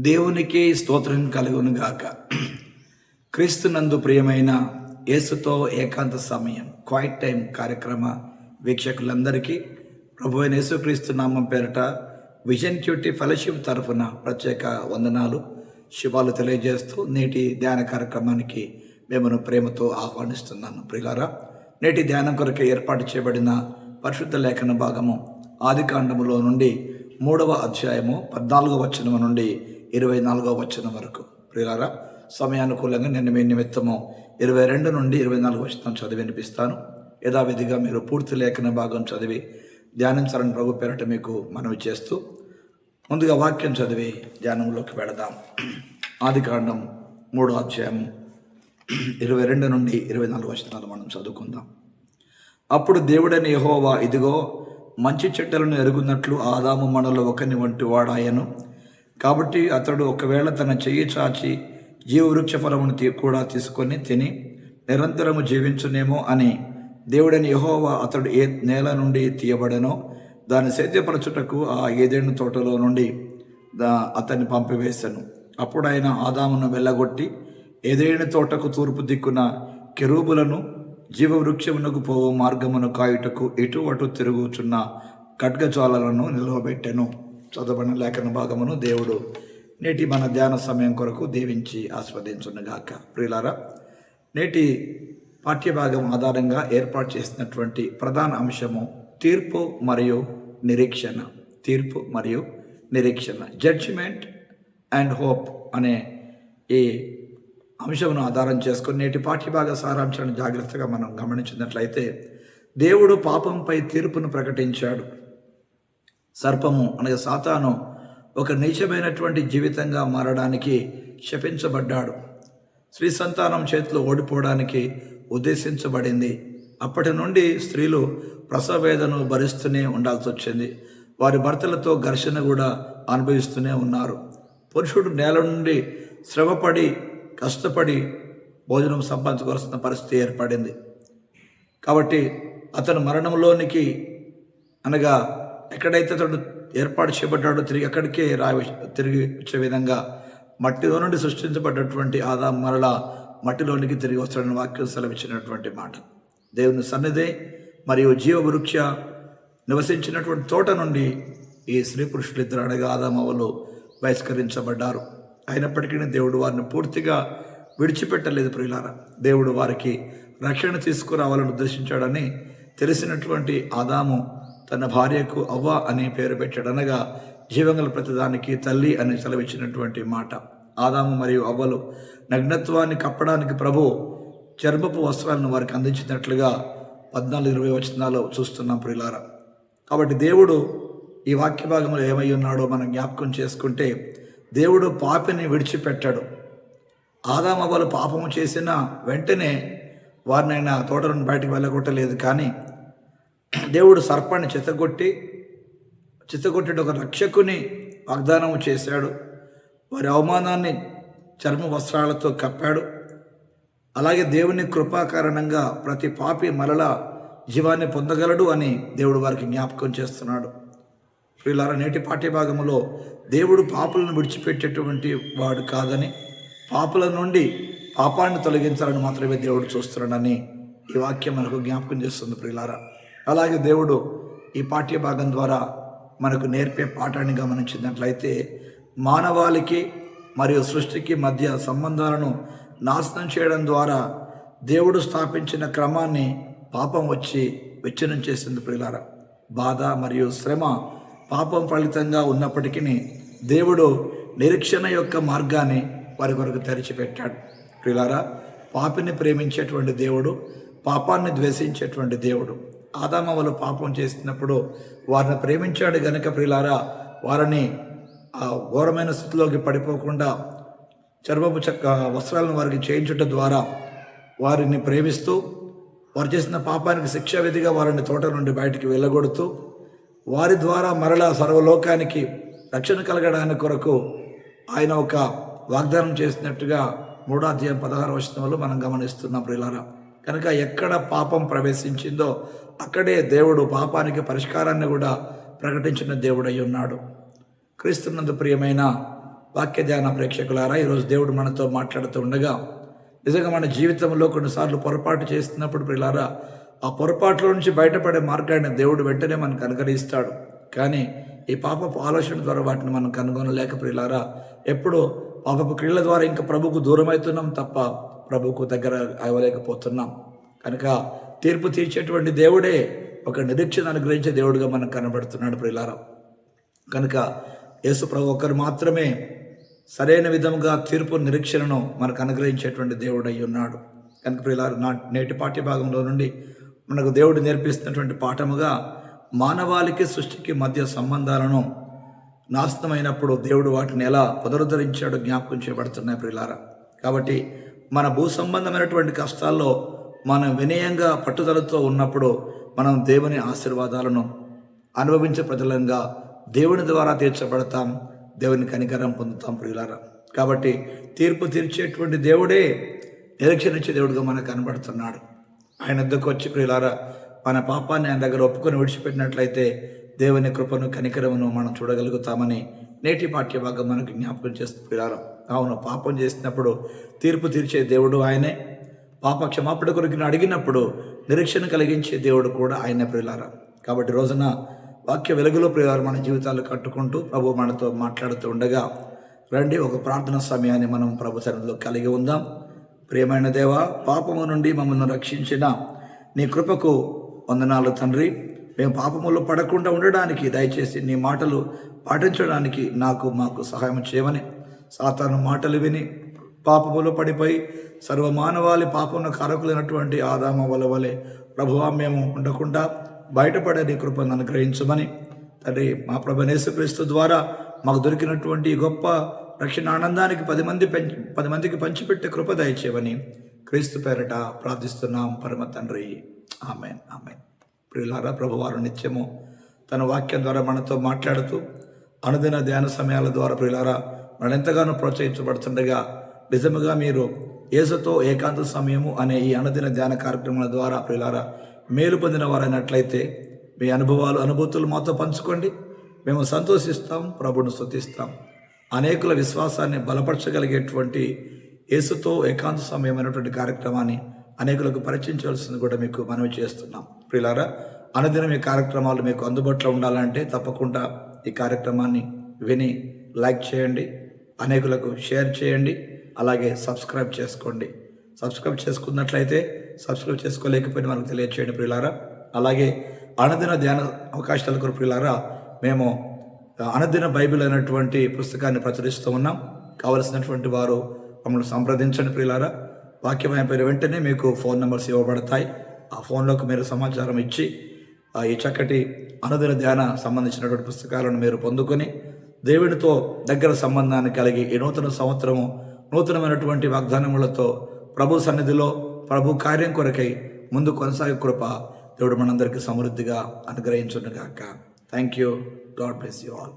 దేవునికి స్తోత్రం కలుగునుగాక. క్రీస్తునందు ప్రియమైన యేసుతో ఏకాంత సమయం క్వైట్ టైం కార్యక్రమ వీక్షకులందరికీ ప్రభువైన యేసుక్రీస్తు నామం పేరట విజన్ క్యూటీ ఫెలోషిప్ తరఫున ప్రత్యేక వందనాలు శుభాలు తెలియజేస్తూ నేటి ధ్యాన కార్యక్రమానికి మిమ్మల్ని ప్రేమతో ఆహ్వానిస్తున్నాను. ప్రియులారా, నేటి ధ్యానం కొరకు ఏర్పాటు చేయబడిన పరిశుద్ధ లేఖన భాగము ఆదికాండములో నుండి 3వ అధ్యాయము 14వ వచనం నుండి 24వ వచనం వరకు. ప్రియులారా, సమయానుకూలంగా నేను మీ నిమిత్తము 22 నుండి 24 వచనం చదివి వినిపిస్తాను. యథావిధిగా మీరు పూర్తి లేఖన భాగం చదివి ధ్యానించాలని ప్రభు పేరట మీకు మనవి చేస్తూ ముందుగా వాక్యం చదివి ధ్యానంలోకి వెళదాం. ఆదికాండం 3వ అధ్యాయం 22 నుండి 24 వచనాలు మనం చదువుకుందాం. అప్పుడు దేవుడైన యెహోవా, ఇదిగో మంచి చెడ్డలను ఎరుగున్నట్లు ఆదాము మనలో ఒకని వంటి వాడాయను. కాబట్టి అతడు ఒకవేళ తన చెయ్యి చాచి జీవవృక్ష ఫలమును కూడా తీసుకొని తిని నిరంతరము జీవించునేమో అని దేవుడైన యెహోవా అతడు ఏ నేల నుండి తీయబడెనో దాన్ని సేద్యపరచుటకు ఆ ఏదెను తోటలో నుండి అతన్ని పంపివేశాను. అప్పుడు ఆయన ఆదామును వెళ్ళగొట్టి ఏదైనా తోటకు తూర్పు దిక్కున కెరూబులను జీవవృక్షమునకు పోవు మార్గమును కాయుటకు ఇటు అటు తిరుగుచున్న ఖడ్గజ్వాలలను నిలవబెట్టెను. చదవబడిన లేఖన భాగమును దేవుడు నేటి మన ధ్యాన సమయం కొరకు దీవించి ఆస్వాదించునుగాక. ప్రియులారా, నేటి పాఠ్యభాగం ఆధారంగా ఏర్పాటు చేసినటువంటి ప్రధాన అంశము తీర్పు మరియు నిరీక్షణ. తీర్పు మరియు నిరీక్షణ, జడ్జిమెంట్ అండ్ హోప్ అనే ఈ అంశమును ఆధారం చేసుకుని నేటి పాఠ్యభాగ సారాంశాన్ని జాగ్రత్తగా మనం గమనించినట్లయితే, దేవుడు పాపంపై తీర్పును ప్రకటించాడు. సర్పము అనగా సాతాను ఒక నీచమైనటువంటి జీవితంగా మారడానికి శపించబడ్డాడు. స్త్రీ సంతానం చేతిలో ఓడిపోవడానికి ఉద్దేశించబడింది. అప్పటి నుండి స్త్రీలు ప్రసవ వేదనను భరిస్తూనే ఉండాల్సి వచ్చింది. వారి భర్తలతో ఘర్షణ కూడా అనుభవిస్తూనే ఉన్నారు. పురుషుడు నేల నుండి శ్రమపడి కష్టపడి భోజనం సంపాదించుకోవాల్సిన పరిస్థితి ఏర్పడింది. కాబట్టి అతను మరణంలోనికి అనగా ఎక్కడైతే అతడు ఏర్పాటు చేయబడ్డాడో తిరిగి అక్కడికే తిరిగి వచ్చే విధంగా మట్టిలో నుండి సృష్టించబడ్డటువంటి ఆదాము మరలా మట్టిలోనికి తిరిగి వస్తాడని వాక్యం సెలవిచ్చినటువంటి మాట. దేవుని సన్నిధి మరియు జీవవృక్ష నివసించినటువంటి తోట నుండి ఈ స్త్రీ పురుషులు ఇద్దరు అనగా ఆదాము హవ్వలు బహిష్కరించబడ్డారు. అయినప్పటికీ దేవుడు వారిని పూర్తిగా విడిచిపెట్టలేదు. ప్రియులారా, దేవుడు వారికి రక్షణ తీసుకురావాలని ఉద్దేశించాడని తెలిసినటువంటి ఆదాము తన భార్యకు అవ్వ అనే పేరు పెట్టాడు. అనగా జీవంగల ప్రతిదానికి తల్లి అని సెలవిచ్చినటువంటి మాట. ఆదాము మరియు అవ్వలు నగ్నత్వాన్ని కప్పడానికి ప్రభు చర్మపు వస్త్రాలను వారికి అందించినట్లుగా 14-20 వచనాలు చూస్తున్నాం. ప్రియులారా, కాబట్టి దేవుడు ఈ వాక్య భాగంలో ఏమై ఉన్నాడో మనం జ్ఞాపకం చేసుకుంటే, దేవుడు పాపిని విడిచిపెట్టాడు. ఆదాము అవ్వలు పాపము చేసిన వెంటనే వారిని ఆయన తోట నుండి బయటకు వెళ్ళగొట్టలేదు. కానీ దేవుడు సర్పాన్ని చిత్తగొట్టి ఒక రక్షకుని వాగ్దానం చేశాడు. వారి అవమానాన్ని చర్మ వస్త్రాలతో కప్పాడు. అలాగే దేవుని కృపా కారణంగా ప్రతి పాపి మరలా జీవాన్ని పొందగలడు అని దేవుడు వారికి జ్ఞాపకం చేస్తున్నాడు. వీళ్ళ నేటి పాఠ్యభాగంలో దేవుడు పాపులను విడిచిపెట్టేటువంటి వాడు కాదని, పాపుల నుండి పాపాన్ని తొలగించాలని మాత్రమే దేవుడు చూస్తున్నాడని ఈ వాక్యం మనకు జ్ఞాపకం చేస్తుంది. ప్రియులారా, అలాగే దేవుడు ఈ పాఠ్యభాగం ద్వారా మనకు నేర్పే పాఠాన్ని గమనించినట్లయితే, మానవాళికి మరియు సృష్టికి మధ్య సంబంధాలను నాశనం చేయడం ద్వారా దేవుడు స్థాపించిన క్రమాన్ని పాపం వచ్చి విచ్ఛిన్నం చేసింది. ప్రియులారా, బాధ మరియు శ్రమ పాపం ఫలితంగా ఉన్నప్పటికీ దేవుడు నిరీక్షణ యొక్క మార్గాన్ని వారి కొరకు తెరిచిపెట్టాడు. ప్రియులారా, పాపిని ప్రేమించేటువంటి దేవుడు, పాపాన్ని ద్వేషించేటువంటి దేవుడు. ఆదాము హవ్వలు పాపం చేసినప్పుడు వారిని ప్రేమించాడు గనుక ప్రియులారా, వారిని ఆ ఘోరమైన స్థితిలోకి పడిపోకుండా చర్మపు వస్త్రాలను వారికి చేయించడం ద్వారా వారిని ప్రేమిస్తూ, వారు చేసిన పాపానికి శిక్షా విధిగా వారిని తోట నుండి బయటికి వెళ్ళగొడుతూ, వారి ద్వారా మరలా సర్వలోకానికి రక్షణ కలగడానికి కొరకు ఆయన ఒక వాగ్దానం చేసినట్టుగా 3వ అధ్యాయం 16వ వచనంలో మనం గమనిస్తున్నాం. ప్రియులారా, కనుక ఎక్కడ పాపం ప్రవేశించిందో అక్కడే దేవుడు పాపానికి పరిష్కారాన్ని కూడా ప్రకటించిన దేవుడై ఉన్నాడు. క్రీస్తునందు ప్రియమైన వాక్య ధ్యాన ప్రేక్షకులారా, ఈరోజు దేవుడు మనతో మాట్లాడుతూ ఉండగా నిజంగా మన జీవితంలో కొన్నిసార్లు పొరపాటు చేస్తున్నప్పుడు ప్రియులారా, ఆ పొరపాట్ల నుంచి బయటపడే మార్గాన్ని దేవుడు వెంటనే మనకు అనుగ్రహిస్తాడు. కానీ ఈ పాపపు ఆలోచన ద్వారా వాటిని మనం కనుగొనలేక ప్రియులారా, ఎప్పుడూ పాపపు క్రియల ద్వారా ఇంకా ప్రభుకు దూరం అవుతున్నాం తప్ప ప్రభుకు దగ్గర అవ్వలేకపోతున్నాం. కనుక తీర్పు తీర్చేటువంటి దేవుడే ఒక నిరీక్షణ అనుగ్రహించే దేవుడుగా మనకు కనబడుతున్నాడు ప్రియులారా. కనుక యేసు ప్రభు ఒక్కరు మాత్రమే సరైన విధంగా తీర్పు నిరీక్షణను మనకు అనుగ్రహించేటువంటి దేవుడు అయి ఉన్నాడు. కనుక ప్రియులారా, నేటి పాఠ్య భాగంలో నుండి మనకు దేవుడు నేర్పిస్తున్నటువంటి పాఠముగా మానవాళికి సృష్టికి మధ్య సంబంధాలను నాశనమైనప్పుడు దేవుడు వాటిని ఎలా పునరుద్ధరించాడో జ్ఞాపకం చేయబడుతున్నాయి ప్రియులారా. కాబట్టి మన భూ సంబంధమైనటువంటి కష్టాల్లో మనం వినయంగా పట్టుదలతో ఉన్నప్పుడు మనం దేవుని ఆశీర్వాదాలను అనుభవించే ప్రజలంగా దేవుని ద్వారా తీర్చబడతాం, దేవుని కనికరం పొందుతాం ప్రియులారా. కాబట్టి తీర్పు తీర్చేటువంటి దేవుడే నిరీక్షణ ఇచ్చే దేవుడిగా మనకు కనబడుతున్నాడు. ఆయన వద్దకు వచ్చి ప్రియులారా, మన పాపాన్ని ఆయన దగ్గర ఒప్పుకొని విడిచిపెట్టినట్లయితే దేవుని కృపను కనికరమును మనం చూడగలుగుతామని నేటి పాఠ్య భాగం మనకు జ్ఞాపకం చేస్తుంది ప్రియులారా. అవును, పాపం చేసినప్పుడు తీర్పు తీర్చే దేవుడు ఆయనే. పాప క్షమాపణ కొరకు అడిగినప్పుడు నిరీక్షణ కలిగించే దేవుడు కూడా ఆయనే ప్రియులారా. కాబట్టి రోజున వాక్య వెలుగులో ప్రియులారా మన జీవితాలు కట్టుకుంటూ ప్రభు మనతో మాట్లాడుతూ ఉండగా రండి, ఒక ప్రార్థన సమయాన్ని మనం ప్రభు సన్నిధిలో కలిగి ఉందాం. ప్రియమైన దేవా, పాపము నుండి మమ్మల్ని రక్షించిన నీ కృపకు వందనాలు తండ్రి. మేము పాపములో పడకుండా ఉండడానికి దయచేసి నీ మాటలు పాటించడానికి మాకు సహాయం చేయమని, సాతాను మాటలు విని పాపములో పడిపోయి సర్వమానవాళి పాపమును కారకులైనటువంటి ఆదాము వలె ప్రభువా మేము ఉండకుండా బయటపడే నీ కృపను అనుగ్రహించమని తండ్రి, మా ప్రభు యేసుక్రీస్తు ద్వారా మాకు దొరికినటువంటి గొప్ప రక్షణ ఆనందానికి 10 మందికి పంచిపెట్టే కృప దయచేయమని క్రీస్తు పేరట ప్రార్థిస్తున్నాం పరమ తండ్రి. Amen, amen. ప్రియులారా, ప్రభువారు నిత్యము తన వాక్యం ద్వారా మనతో మాట్లాడుతూ అనుదిన ధ్యాన సమయాల ద్వారా ప్రియులారా మనం ఎంతగానో ప్రోత్సహించబడుతుండగా నిజముగా మీరు యేసుతో ఏకాంత సమయము అనే ఈ అనుదిన ధ్యాన కార్యక్రమాల ద్వారా ప్రియులారా మేలు పొందిన వారైనట్లయితే మీ అనుభూతులు మాతో పంచుకోండి. మేము సంతోషిస్తాం, ప్రభువును స్తుతిస్తాం. అనేకుల విశ్వాసాన్ని బలపరచగలిగేటువంటి యేసుతో ఏకాంత సమయమైనటువంటి కార్యక్రమాన్ని అనేకులకు పరిచయించవలసింది కూడా మీకు మనవి చేస్తున్నాం. ప్రియులారా, అనుదినం ఈ కార్యక్రమాలు మీకు అందుబాటులో ఉండాలంటే తప్పకుండా ఈ కార్యక్రమాన్ని విని లైక్ చేయండి, అనేకులకు షేర్ చేయండి, అలాగే సబ్స్క్రైబ్ చేసుకోండి. సబ్స్క్రైబ్ చేసుకున్నట్లయితే సబ్స్క్రైబ్ చేసుకోలేకపోయినా మనకు తెలియచేయండి ప్రియులారా. అలాగే అనుదిన ధ్యాన అవకాశాల కొరకు ప్రియులారా మేము అనుదిన బైబిల్ అనేటువంటి పుస్తకాన్ని ప్రచురిస్తూ ఉన్నాం. కావలసినటువంటి వారు మమ్మల్ని సంప్రదించండి ప్రియులారా. వాక్యం అయిపోయిన వెంటనే మీకు ఫోన్ నెంబర్స్ ఇవ్వబడతాయి. ఆ ఫోన్లోకి మీరు సమాచారం ఇచ్చి ఈ చక్కటి అనుదిన ధ్యాన సంబంధించినటువంటి పుస్తకాలను మీరు పొందుకొని దేవునితో దగ్గర సంబంధాన్ని కలిగి ఈ నూతన సంవత్సరము నూతనమైనటువంటి వాగ్దానములతో ప్రభు సన్నిధిలో ప్రభు కార్యం కొరకై ముందు కొనసాగే కృప దేవుడు మనందరికీ సమృద్ధిగా అనుగ్రహించునుగాక. Thank you. God bless you all.